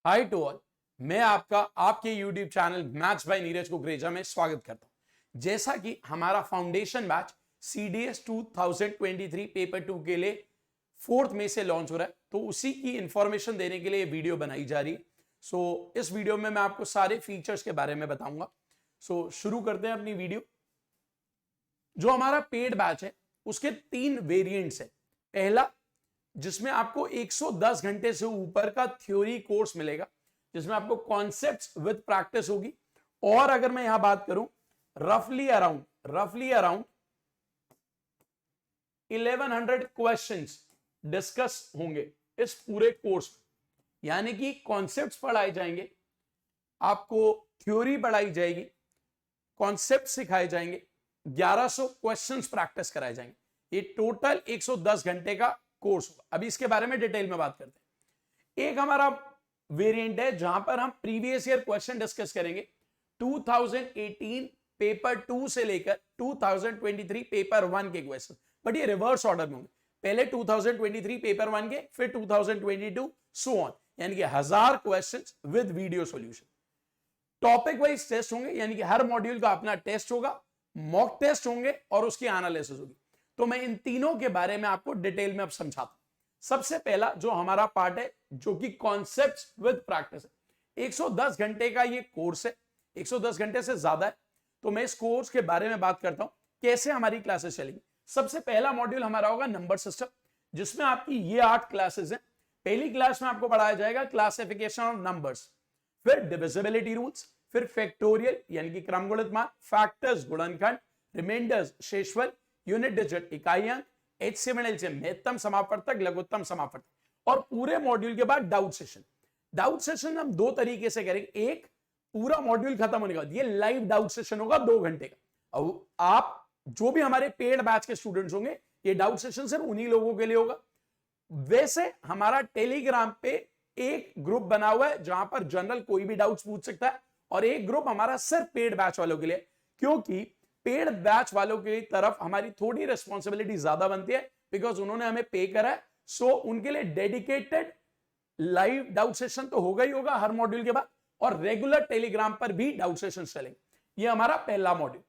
Hi to all. मैं आपका आपके YouTube channel maths by Neeraj Kukreja में स्वागत करता हूं। जैसा कि हमारा फाउंडेशन बैच CDS 2023 पेपर 2 के लिए 4 मई से लॉन्च हो रहा है, तो उसी की इंफॉर्मेशन देने के लिए वीडियो बनाई जा रही है। इस वीडियो में मैं आपको सारे फीचर्स के बारे में बताऊंगा। शुरू करते हैं अपनी वीडियो। जो हमारा पेड बैच है उसके 3 वेरिएंट्स है। पहला, जिसमें आपको 110 घंटे से ऊपर का थ्योरी कोर्स मिलेगा, जिसमें आपको कॉन्सेप्ट्स विद प्रैक्टिस होगी। और अगर मैं यहां बात करूं, रफली अराउंड 1100 क्वेश्चंस डिस्कस होंगे इस पूरे कोर्स में। यानी कि कॉन्सेप्ट्स पढ़ाए जाएंगे, आपको थ्योरी पढ़ाई जाएगी, कॉन्सेप्ट सिखाए जाएंगे, 1100 क्वेश्चंस प्रैक्टिस कराए जाएंगे। ये टोटल 110 घंटे का कोर्स होगा। अभी इसके बारे में डिटेल में बात करते हैं। एक हमारा वेरिएंट है जहां पर हम प्रीवियस ईयर क्वेश्चन डिस्कस करेंगे, 2018 पेपर 2 से लेकर 2023 पेपर 1 के क्वेश्चन, बट ये रिवर्स ऑर्डर में होंगे। पहले 2023 पेपर 1 के, फिर 2022 सो ऑन, यानी कि 1000 questions with video solution. Topic wise test होंगे, यानी कि हर मॉड्यूल का अपना टेस्ट होगा, मॉक टेस्ट होंगे और उसकी एनालिसिस होगी। तो मैं इन तीनों के बारे में आपको डिटेल में अब समझाता हूं। सबसे पहला जो हमारा पार्ट है, जो कि कॉन्सेप्ट्स विद प्रैक्टिस है। 110 घंटे का ये कोर्स है, 110 घंटे से ज्यादा है। तो मैं इस कोर्स के बारे में बात करता हूं, कैसे हमारी क्लासेस चलेंगी। सबसे पहला मॉड्यूल हमारा होगा नंबर सिस्टम, जिसमें आपकी ये 8 क्लासेस हैं। पहली क्लास में आपको पढ़ाया जाएगा क्लासिफिकेशन ऑफ नंबर्स, फिर डिविजिबिलिटी रूल्स, फिर फैक्टोरियल यानी कि क्रमगुणित मान, फैक्टर्स गुणनखंड, रिमाइंडर्स शेषफल, यूनिट डिजिट इकाई अंक, HCM LCM महत्तम समापवर्तक, लघुत्तम समापवर्तक, और पूरे मॉड्यूल के बाद डाउट सेशन। डाउट सेशन हम 2 तरीके से करेंगे। एक, पूरा मॉड्यूल खत्म होने के बाद ये लाइव डाउट सेशन होगा 2 घंटे का। और आप जो भी हमारे पेड बैच के स्टूडेंट्स होंगे, ये डाउट सेशन सिर्फ उन्हीं लोगों के लिए होगा। वैसे हमारा टेलीग्राम पे एक ग्रुप बना हुआ है जहां पर जनरल कोई भी डाउट्स पूछ सकता है, और एक ग्रुप हमारा सिर्फ पेड बैच वालों के लिए, क्योंकि पेड बैच वालों की तरफ हमारी थोड़ी रिस्पॉन्सिबिलिटी ज्यादा बनती है, बिकॉज उन्होंने हमें पे करा है। उनके लिए डेडिकेटेड लाइव डाउट सेशन तो होगा ही होगा हर मॉड्यूल के बाद, और रेगुलर टेलीग्राम पर भी डाउट सेशन चलेंगे। ये हमारा पहला मॉड्यूल,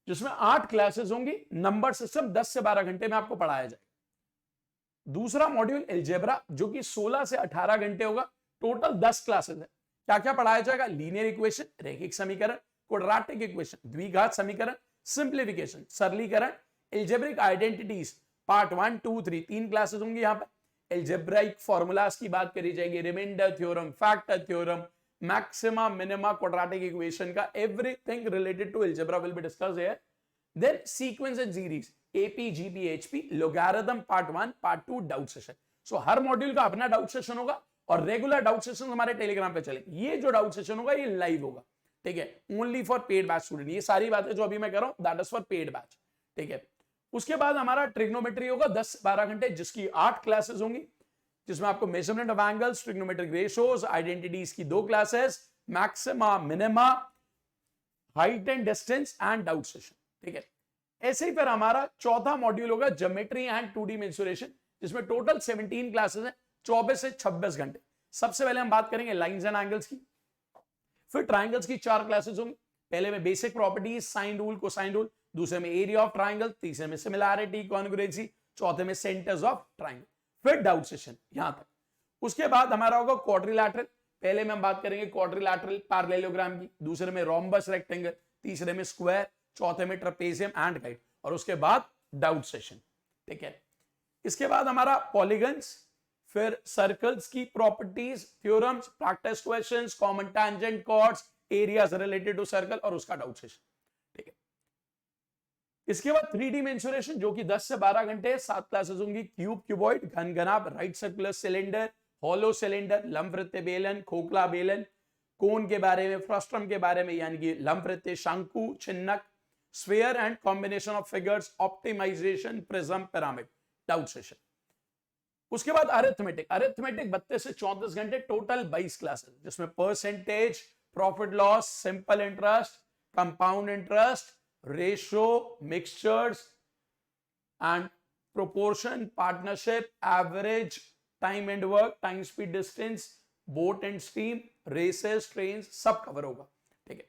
जिसमें 8 क्लासेस होंगी। नंबर सिस्टम 10 से 12 घंटे में आपको पढ़ाया जाएगा। दूसरा मॉड्यूल अलजेब्रा, जो कि 16 से 18 घंटे होगा। टोटल 10 क्लासेस है। क्या क्या पढ़ाया जाएगा? लीनियर इक्वेशन, रैखिक समीकरण, क्वाड्रेटिक इक्वेशन, द्विघात समीकरण, सिंप्लीफिकेशन, सरलीकरण, अलजेब्रिक आइडेंटिटीज पार्ट 1, 2, 3, 3 क्लासेस होंगी। यहां पर अलजेब्राइक फॉर्मूलाज की बात करी जाएगी, reminder theorem, factor theorem, maxima minima, quadratic equation का everything related to algebra will be discussed here. Then sequence and series, AP, GP, HP, logarithm part 1, part 2, doubt session. हर module का अपना doubt session होगा, और regular doubt session हमारे Telegram पे चलेंगे। ये जो डाउट सेशन होगा ये लाइव होगा, ठीक है, only for paid batch student. ये सारी बातें जो अभी मैं कर रहा हूं that is for paid batch, ठीक है। उसके बाद हमारा ट्रिग्नोमेट्री होगा 10-12 घंटे, जिसकी 8 क्लासेस होंगी, जिसमें आपको measurement of angles, trigonometric ratios, identities की 2 classes, maxima minima, height and distance and doubt session, ठीक है। ऐसे ही फिर हमारा चौथा मॉड्यूल होगा ज्योमेट्री एंड 2D मेंसुरेशन, जिसमें टोटल 17 क्लासेस हैं, 24 से 26 घंटे। सबसे पहले हम बात करेंगे लाइंस एंड एंगल्स की, फिर ट्राइंगल्स की 4 क्लासेस होंगी। पहले में basic properties, sine rule, cosine rule, दूसरे में एरिया ऑफ ट्राइंगल, तीसरे में सिमिलैरिटी, कॉन्ग्रुएंसी, चौथे में सेंटर्स ऑफ ट्राइंगल, फिर डाउट सेशन यहां तक। उसके बाद हमारा होगा क्वाड्रिलैटरल। पहले में हम बात करेंगे क्वाड्रिलैटरल पैरेललोग्राम की, दूसरे में रोम्बस रेक्टेंगल, तीसरे में स्क्वायर, चौथे में ट्रेपेजियम एंड काइट, और उसके बाद डाउट सेशन, ठीक है। इसके बाद हमारा पॉलीगन्स, फिर सर्कल्स की properties, theorems, practice questions, common tangent, chords, areas related to circle, और उसका डाउट सेशन, ठीक है। इसके बाद 3D मेंसुरेशन, जो कि 10 से 12 घंटे, 7 क्लासेस होंगी। क्यूब, क्यूबॉइड, घन घनाभ, right circular cylinder, hollow cylinder, लंबवृत्तीय बेलन, खोखला बेलन, कोन के बारे में, फ्रस्ट्रम के बारे में, यानी कि लंबवृत्तीय, शंकु, छिन्नक, sphere and combination of figures, optimisation, prism, pyramid, doubt session. उसके बाद अरिथमेटिक 32 से 34 घंटे, टोटल 22 क्लासेस, जिसमें percentage, profit loss, simple interest, compound interest, ratio, mixtures and proportion, partnership, average, time and work, time speed distance, boat and stream, races, train, सब cover होगा, ठीक है।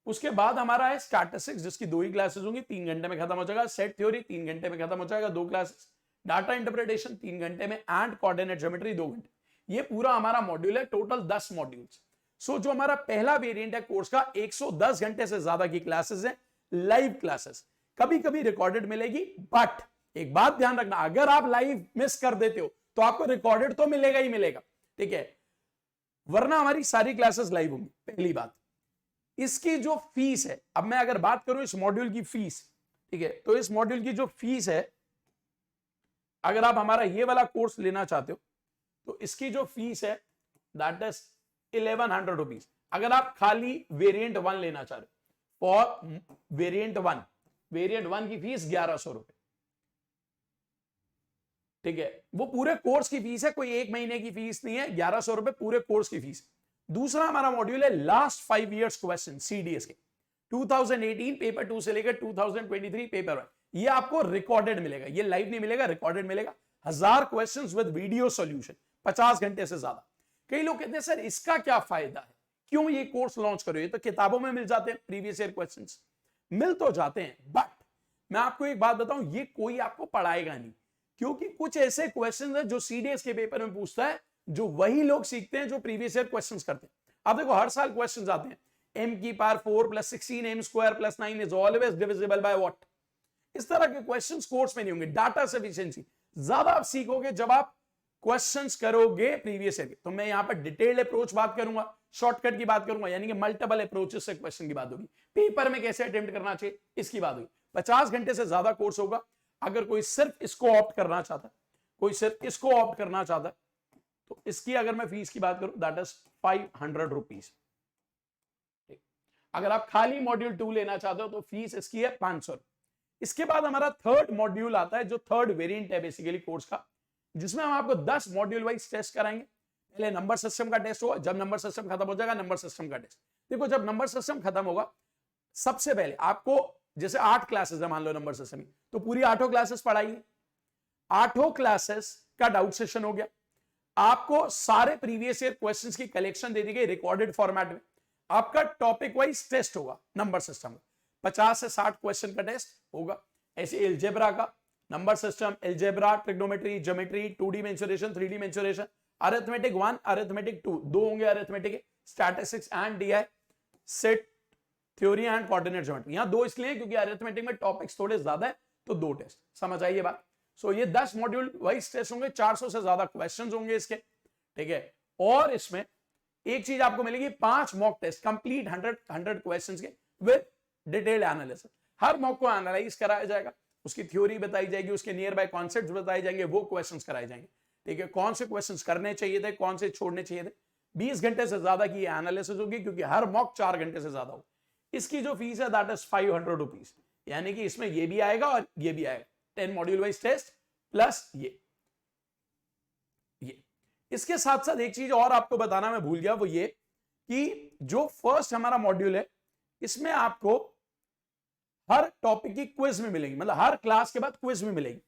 उसके बाद हमारा है स्टैटिस्टिक्स, जिसकी 2 ही क्लासेस होंगी, 3 घंटे में खत्म हो जाएगा। सेट थ्योरी 3 घंटे में खत्म हो जाएगा, 2 क्लासेस। डाटा इंटरप्रिटेशन 3 घंटे में, एंड कोऑर्डिनेट ज्योमेट्री 2 घंटे। ये पूरा हमारा मॉड्यूल है, टोटल 10 मॉड्यूल्स। सो जो हमारा पहला वेरिएंट है कोर्स का, 110 घंटे से ज्यादा की क्लासेस है, लाइव क्लासेस, कभी कभी रिकॉर्डेड मिलेगी। बट एक बात ध्यान रखना, अगर आप लाइव मिस कर देते हो तो आपको रिकॉर्डेड तो मिलेगा ही मिलेगा, ठीक है, वरना हमारी सारी क्लासेस लाइव होंगी। पहली बात, इसकी जो फीस है, अब मैं अगर बात करूं इस मॉड्यूल की फीस, ठीक है, तो इस मॉड्यूल की जो फीस है, अगर आप हमारा ये वाला कोर्स लेना चाहते हो तो इसकी जो फीस है दैट इज 1100 रुपीज। अगर आप खाली वेरिएंट 1 लेना चाह रहे हो, फॉर वेरिएंट 1 की फीस 1100 रुपए, ठीक है, वो पूरे कोर्स की फीस है, कोई एक महीने की फीस नहीं है, 1100 रुपए पूरे कोर्स की फीस। दूसरा हमारा मॉड्यूल है लास्ट 5 इयर्स क्वेश्चन सीडीएस के, 2018 पेपर 2 से लेकर 2023 पेपर 1, ये आपको रिकॉर्डेड मिलेगा, ये लाइव नहीं मिलेगा, रिकॉर्डेड मिलेगा। 1000 क्वेश्चंस विद वीडियो सॉल्यूशन, 50 घंटे से ज्यादा। कई लोग कहते हैं सर इसका क्या फायदा है, क्यों ये कोर्स लॉन्च करो, ये तो किताबों में मिल जाते हैं प्रीवियस ईयर क्वेश्चंस, मिल तो जाते हैं, बट मैं आपको एक बात बताऊं, ये कोई आपको पढ़ाएगा नहीं, क्योंकि कुछ ऐसे क्वेश्चंस हैं जो सीडीएस के पेपर में पूछता है, जो वही लोग सीखते हैं जो प्रीवियस ईयर क्वेश्चंस करते हैं। अब देखो हर साल क्वेश्चंस आते हैं, m की power 4 + 16 m² + 9 is always divisible by what. इस तरह के क्वेश्चंस कोर्स में नहीं होंगे। डाटा सफिशिएंसी ज्यादा आप सीखोगे जब आप क्वेश्चंस करोगे प्रीवियस ईयर के। तो मैं यहां पर डिटेल्ड अप्रोच बात करूंगा, शॉर्टकट की बात करूंगा, यानी कि मल्टीपल अप्रोचेस से क्वेश्चन की बात होगी, पेपर में कैसे अटेम्प्ट करना चाहिए इसकी बात होगी। 50 घंटे से ज्यादा कोर्स होगा। अगर कोई सिर्फ इसको ऑप्ट करना चाहता है, कोई सिर्फ इसको ऑप्ट करना चाहता है, तो इसकी अगर मैं फीस की बात करूं दैट इज 500 रुपीज। अगर आप खाली मॉड्यूल 2 लेना चाहते हो तो फीस इसकी है 500। इसके बाद हमारा थर्ड मॉड्यूल आता है, जो थर्ड वेरिएंट है बेसिकली कोर्स का, जिसमें हम आपको 10 मॉड्यूल वाइज टेस्ट कराएंगे। पहले नंबर सिस्टम का टेस्ट होगा, जब नंबर सिस्टम खत्म हो जाएगा नंबर सिस्टम का टेस्ट। देखो जब नंबर सिस्टम खत्म होगा, सबसे पहले आपको, जैसे 8 क्लासेस है मान लो नंबर सिस्टम में, तो पूरी 8 क्लासेस पढ़ाई, 8 क्लासेस का डाउट सेशन हो गया। आपको सारे प्रीवियस ईयर क्वेश्चंस की कलेक्शन दे दी गई रिकॉर्डेड फॉर्मेट में। आपका टॉपिक वाइज टेस्ट होगा नंबर सिस्टम में, 50 से 60 क्वेश्चन का टेस्ट होगा। ऐसे एलजेब्रा का, number system, algebra, trigonometry, geometry, 2D mensuration, 3D mensuration, arithmetic 1, arithmetic 2, 2 होंगे arithmetic, statistics and DI, set theory and coordinate geometry. यहां 2 इसलिए क्योंकि अरिथमेटिक में टॉपिक्स थोड़े ज्यादा है, तो 2 टेस्ट। समझ आइए बात। सो ये 10 मॉड्यूल वाइज टेस्ट होंगे, 400 से ज्यादा क्वेश्चंस होंगे इसके, ठीक है। और इसमें एक चीज आपको मिलेगी, 5 मॉक टेस्ट कंप्लीट 100 क्वेश्चंस के with detailed analysis. Her mock को एनालाइज कराया जाएगा, उसकी थ्योरी बताई जाएगी, उसके नियर बाय कॉन्सेप्ट्स बताए जाएंगे, वो क्वेश्चंस कराए जाएंगे, ठीक है। कौन से क्वेश्चंस करने चाहिए थे, कौन से छोड़ने चाहिए थे। 20 घंटे से ज्यादा की एनालिसिस होगी, क्योंकि हर मॉक 4 घंटे से ज्यादा हो। इसकी जो फीस है दैट इज 500 रुपीज, यानी कि इसमें ये भी आएगा और ये भी आएगा, 10 मॉड्यूल वाइज टेस्ट प्लस ये। इसके साथ साथ एक चीज और आपको बताना मैं भूल गया, वो ये कि जो फर्स्ट हमारा मॉड्यूल है, इसमें आपको हर टॉपिक की क्विज में मिलेगी, मतलब हर क्लास के बाद क्विज में मिलेगी।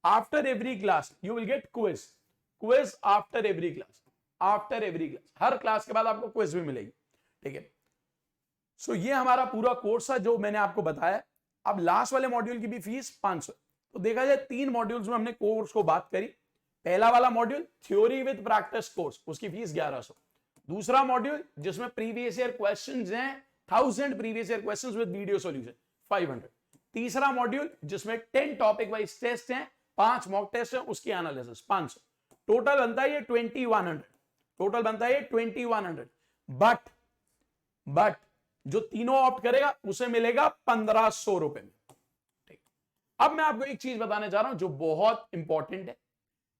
After every class you will get quiz after every class, her class के बाद आपको क्विज भी मिलेगी, ठीक है। सो ये हमारा पूरा कोर्स है जो मैंने आपको बताया। अब लास्ट वाले मॉड्यूल की भी फीस 500। तो देखा जाए 3 मॉड्यूल्स में हमने कोर्स को बात करी। पहला वाला module theory with practice course, उसकी फीस 1100। दूसरा मॉड्यूल जिसमें प्रीवियस ईयर क्वेश्चंस हैं 1000 previous year questions with video solution, 500। तीसरा मॉड्यूल जिसमें 10 टॉपिक वाइज टेस्ट हैं, 5 मॉक टेस्ट हैं, उसकी एनालिसिस 500। टोटल बनता है ये 2100। बट जो तीनों ऑप्ट करेगा उसे मिलेगा 1500 रुपए में, ठीक। अब मैं आपको एक चीज बताने जा रहा हूं जो बहुत इंपॉर्टेंट है,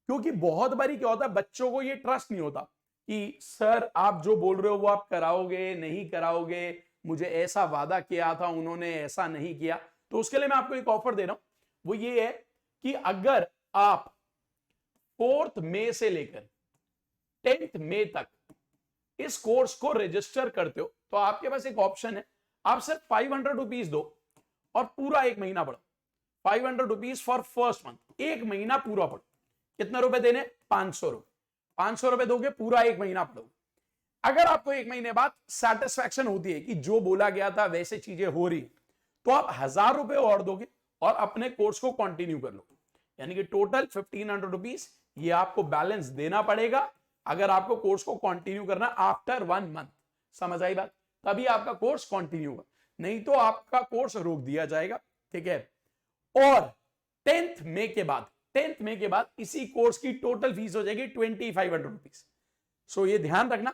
क्योंकि बहुत बारी क्या होता है, बच्चों को ये ट्रस्ट नहीं होता कि सर आप जो बोल रहे हो वो आप कराओगे नहीं कराओगे, मुझे ऐसा वादा किया था उन्होंने ऐसा नहीं किया। तो उसके लिए मैं आपको एक ऑफर दे रहा हूं, वो ये है कि अगर आप 4 मई से लेकर 10 मई तक इस कोर्स को रजिस्टर करते हो, तो आपके पास एक ऑप्शन है, आप सिर्फ 500 रुपीज दो और पूरा 1 महीना पढ़ो। 500 रुपीज फॉर फर्स्ट मंथ, 1 महीना पूरा पढ़ो। कितने रुपए देने? 500 रुपए। 500 रुपए दोगे, पूरा 1 महीना पढ़ोगे। अगर आपको 1 महीने बाद सेटिस्फैक्शन होती है कि जो बोला गया था वैसे चीजें हो रही, तो आप 1000 रुपए और दोगे और अपने कोर्स को कंटिन्यू कर लोगे। यानी कि टोटल 1500 रुपीज ये आपको बैलेंस देना पड़ेगा अगर आपको कोर्स को कंटिन्यू करना आफ्टर 1 मंथ। समझ आई बात? तभी आपका कोर्स कंटिन्यू होगा, नहीं तो आपका कोर्स रोक दिया जाएगा। ठीक है। और 10th मई के बाद इसी कोर्स की टोटल फीस हो जाएगी 2500 रुपीज। सो ये ध्यान रखना,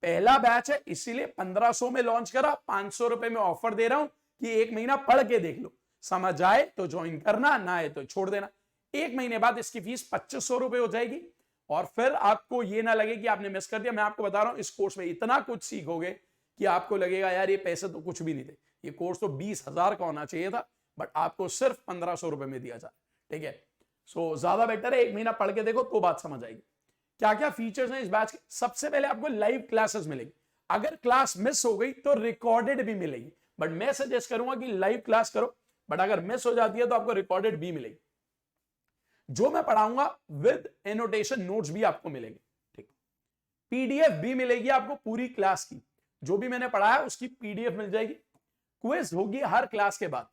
पहला बैच है इसीलिए 1500 में लॉन्च करा, 500 रुपए में ऑफर दे रहा हूं कि 1 महीना पढ़ के देख लो, समझ आए तो ज्वाइन करना, ना आए तो छोड़ देना। 1 महीने बाद इसकी फीस 2500 रुपए हो जाएगी और फिर आपको ये ना लगे कि आपने मिस कर दिया। मैं आपको बता रहा हूं इस कोर्स में इतना कुछ सीखोगे कि आपको लगेगा यार ये पैसे तो कुछ भी नहीं थे, ये कोर्स तो 20,000 का होना चाहिए था, बट आपको सिर्फ 1500 रुपए में दिया जाए। ठीक है। सो ज्यादा बेटर है 1 महीना पढ़ के देखो तो बात समझ आएगी। क्या क्या फीचर्स हैं इस बैच के? सबसे पहले आपको लाइव क्लासेस मिलेगी, अगर क्लास मिस हो गई तो रिकॉर्डेड भी मिलेगी, बट मैं सजेस्ट करूंगा कि लाइव क्लास करो, बट अगर मिस हो जाती है तो आपको रिकॉर्डेड भी मिलेगी। जो मैं पढ़ाऊंगा विद एनोटेशन नोट्स भी आपको मिलेंगे। ठीक, पीडीएफ भी मिलेगी आपको पूरी क्लास की, जो भी मैंने पढ़ाया उसकी पीडीएफ मिल जाएगी। क्विज होगी हर क्लास के बाद,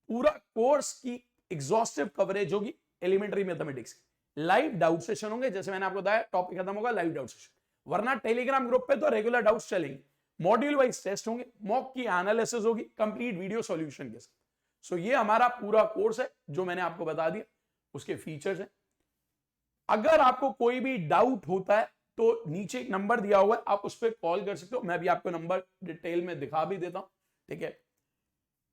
पूरा कोर्स की एग्जॉस्टिव कवरेज होगी एलिमेंट्री मैथमेटिक्स की। लाइव डाउट सेशन होंगे, जैसे मैंने आपको बताया टॉपिक खत्म होगा लाइव डाउट सेशन, वरना टेलीग्राम ग्रुप पे तो रेगुलर डाउट्स चलेंगे। मॉड्यूल वाइज टेस्ट होंगे, मॉक की एनालिसिस होगी कंप्लीट वीडियो सॉल्यूशन के साथ। सो ये हमारा पूरा कोर्स है जो मैंने आपको बता दिया, उसके फीचर्स हैं। अगर आपको कोई भी डाउट होता है तो नीचे एक नंबर दिया हुआ है, आप उस पर कॉल कर सकते हो, मैं भी आपको नंबर डिटेल में दिखा भी देता हूं। ठीक है।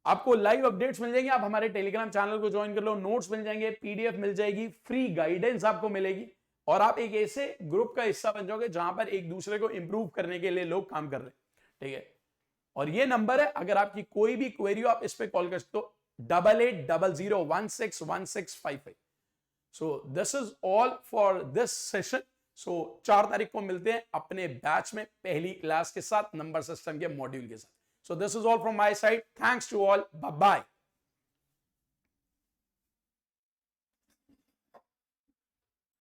आपको लाइव अपडेट्स मिल जाएंगे, आप हमारे टेलीग्राम चैनल को ज्वाइन कर लो, नोट्स मिल जाएंगे, पीडीएफ मिल जाएगी, फ्री गाइडेंस आपको मिलेगी और आप एक ऐसे ग्रुप का हिस्सा बन जाओगे जहां पर एक दूसरे को इंप्रूव करने के लिए लोग काम कर रहे हैं। ठीक है। और ये नंबर है, अगर आपकी कोई भी क्वेरी हो आप इस पे कॉल कर सकते हो, 8800161655। So this is all for this session. So 4 तारीख को मिलते हैं अपने बैच में पहली क्लास के साथ, नंबर सिस्टम के मॉड्यूल के साथ। So this is all from my side. Thanks to all. Bye-bye.